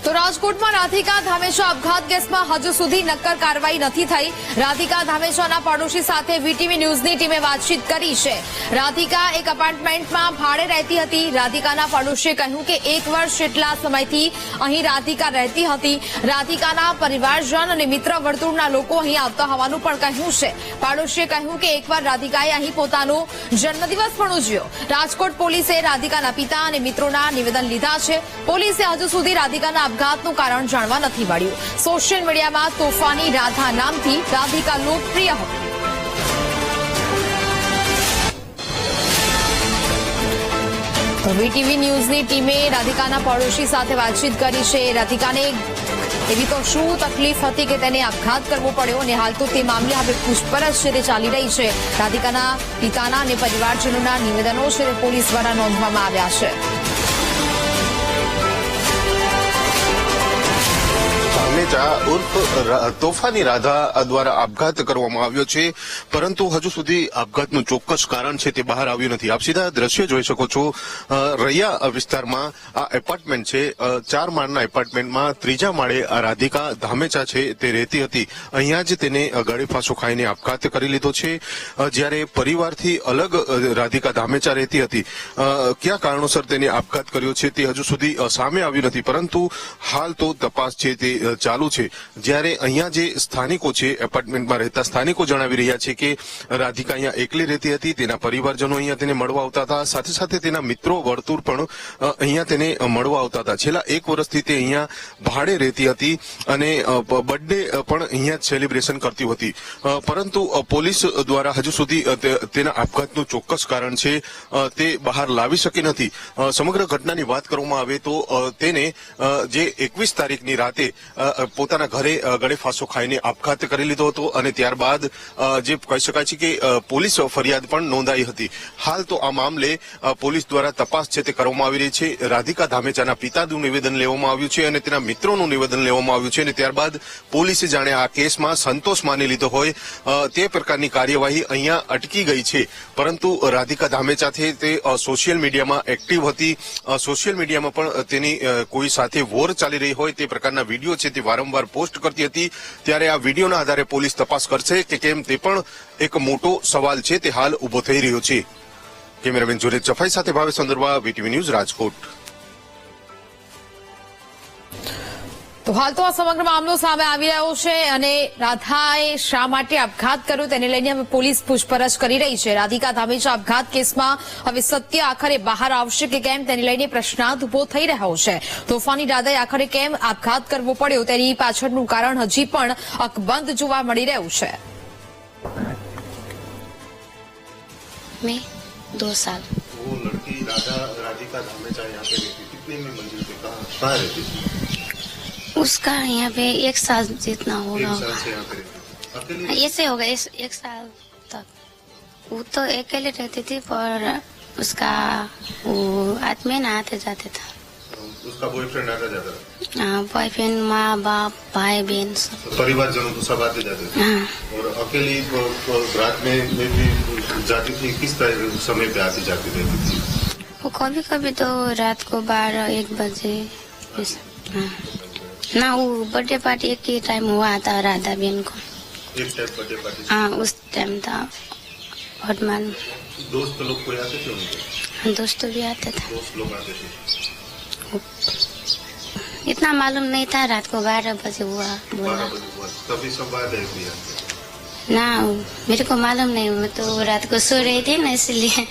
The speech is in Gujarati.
તો રાજકોટમાં રાધિકા ધામેચા આપઘાત કેસમાં હજુ સુધી નક્કર કાર્યવાહી નથી થઈ। રાધિકા ધામેચાના પડોશી સાથે વીટીવી ન્યૂઝની ટીમે વાતચીત કરી છે। રાધિકા એક એપાર્ટમેન્ટમાં ભાડે રહેતી હતી। રાધિકાના પડોશીએ કહ્યું કે 1 વર્ષ જેટલા સમયથી અહીં રાધિકા રહેતી હતી। રાધિકાના પરિવારજન અને મિત્ર વર્તુળના લોકો અહીં આવતા હોવાનું પણ કહ્યું છે। પડોશીએ કહ્યું કે એકવાર રાધિકાએ અહીં પોતાનો જન્મદિવસ પણ ઉજવ્યો। રાજકોટ પોલીસે રાધિકાના પિતા અને મિત્રોના નિવેદન લીધા છે। પોલીસે હજુ સુધી રાધિકાના આપઘાતનું કારણ જાણવા નથી મળ્યું। સોશિયલ મીડિયામાં તોફાની રાધા નામથી રાધિકા લોકપ્રિય હતી। વીટીવી ન્યૂઝની ટીમે રાધિકાના પડોશી સાથે વાતચીત કરી છે। રાધિકાને એવી તો શું તકલીફ હતી કે તેને આપઘાત કરવો પડ્યો અને હાલ તો તે મામલે હવે પૂછપરછ છે તે ચાલી રહી છે। રાધિકાના પિતાના અને પરિવારજનોના નિવેદનો છે તે પોલીસ દ્વારા નોંધવામાં આવ્યા છે। ઉર્ફ તોફાની રાધા દ્વારા આપઘાત કરવામાં આવ્યો છે, પરંતુ હજુ સુધી આપઘાતનું ચોક્કસ કારણ છે તે બહાર આવ્યું નથી। આપ સીધા દ્રશ્ય જોઈ શકો છો। રૈયા વિસ્તારમાં આ એપાર્ટમેન્ટ છે। 4 માળના એપાર્ટમેન્ટમાં 3જા માળે આ રાધિકા ધામેચા છે તે રહેતી હતી। અહીંયા જ તેને ગળે ફાંસો ખાઈને આપઘાત કરી લીધો છે। જ્યારે પરિવારથી અલગ રાધિકા ધામેચા રહેતી હતી। કયા કારણોસર તેને આપઘાત કર્યો છે તે હજુ સુધી સામે આવ્યું નથી, પરંતુ હાલ તો તપાસ છે તે ચાલુ છે। જ્યારે અહીંયા જે સ્થાનિકો છે, એપાર્ટમેન્ટમાં રહેતા સ્થાનિકો જણાવી રહ્યા છે કે રાધિકા અહીંયા એકલી રહેતી હતી। તેના પરિવારજનો અહીંયા તેને મળવા આવતા હતા, સાથે સાથે તેના મિત્રો વર્તુળ પણ અહીંયા તેને મળવા આવતા હતા। છેલ્લા 1 વર્ષથી તે અહીંયા ભાડે રહેતી હતી અને બર્થડે પણ અહીંયા જ સેલિબ્રેશન કરતી હતી, પરંતુ પોલીસ દ્વારા હજુ સુધી તેના આપઘાતનું ચોક્કસ કારણ છે તે બહાર લાવી શકી નથી। સમગ્ર ઘટનાની વાત કરવામાં આવે તો તેને જે 21 તારીખની રાતે પોતાના ઘરે ગળે ફાંસો ખાઈને આપઘાત કરી લીધો હતો અને ત્યારબાદ જે કહી શકાય છે કે પોલીસ ફરિયાદ પણ નોંધાઈ હતી। હાલ તો આ મામલે પોલીસ દ્વારા તપાસ છે તે કરવામાં આવી રહી છે। રાધિકા ધામેચાના પિતાનું નિવેદન લેવામાં આવ્યું છે અને તેના મિત્રોનું નિવેદન લેવામાં આવ્યું છે અને ત્યારબાદ પોલીસે જાણે આ કેસમાં સંતોષ માની લીધો હોય તે પ્રકારની કાર્યવાહી અહીંયા અટકી ગઈ છે। પરંતુ રાધિકા ધામેચા છે તે સોશિયલ મીડિયામાં એક્ટિવ હતી। સોશિયલ મીડિયામાં પણ તેની કોઈ સાથે વોર ચાલી રહી હોય તે પ્રકારના વિડીયો છે તે વારંવાર પોસ્ટ કરતી હતી। ત્યારે આ વિડીયોના આધારે પોલીસ તપાસ કરશે કે કેમ તે પણ એક મોટો સવાલ છે તે હાલ ઉભો થઈ રહ્યો છે। કેમેરામેન જોરેજ ચફાઈ સાથે ભાવેશ સંદરવા, વીટીવી ન્યૂઝ, રાજકોટ। તો હાલ તો આ સમગ્ર મામલો સામે આવી રહ્યો છે અને રાધાએ શા માટે આપઘાત કર્યો તેને લઈને હવે પોલીસ પૂછપરછ કરી રહી છે। રાધિકા ધામેચા આપઘાત કેસમાં હવે સત્ય આખરે બહાર આવશે કે કેમ તેને લઈને પ્રશ્નાર્થ ઉભો થઈ રહ્યો છે। તોફાની રાધાએ આખરે કેમ આપઘાત કરવો પડ્યો તેની પાછળનું કારણ હજી પણ અકબંધ જોવા મળી રહ્યું છે। मैं 2 साल। वो लड़की राधिका धामेचा यहाँ पे रहती, कितने में मंजिल पे कहाँ रहती थी? उसका यहाँ पे 1 साल जितना होगा। 1 साल से यहाँ पे रहती, अकेली? ऐसे होगा 1 साल तक। वो तो अकेले रहती थी, पर उसका वो आदमी ना आते जाते था। उसका बॉयफ्रेंड आता जाता था? हाँ, बॉयफ्रेंड, माँ बाप, भाई बहन सब, परिवारजनों तो सब आते जाते थे। हाँ। और अकेली रात में भी जाती थी, किस तरह समय पे आती जाती रहती थी? वो कभी कभी तो रात को 12-1 बजे। हाँ। ना, वो बर्थडे पार्टी एक ही टाइम हुआ था राधा बहन को। एक टाइम बर्थडे पार्टी? हाँ, उस टाइम था। हनुमान दोस्त लोग कोई आते थे उनके? दोस्त भी आते थे। दोस्त लोग आते थे। इतना मालूम नहीं था। रात को 12 बजे हुआ बोला। 12 बजे हुआ, तभी सब बात है? ना, मेरे को मालूम नहीं। मैं तो रात को सो रही थी ना, इसलिए।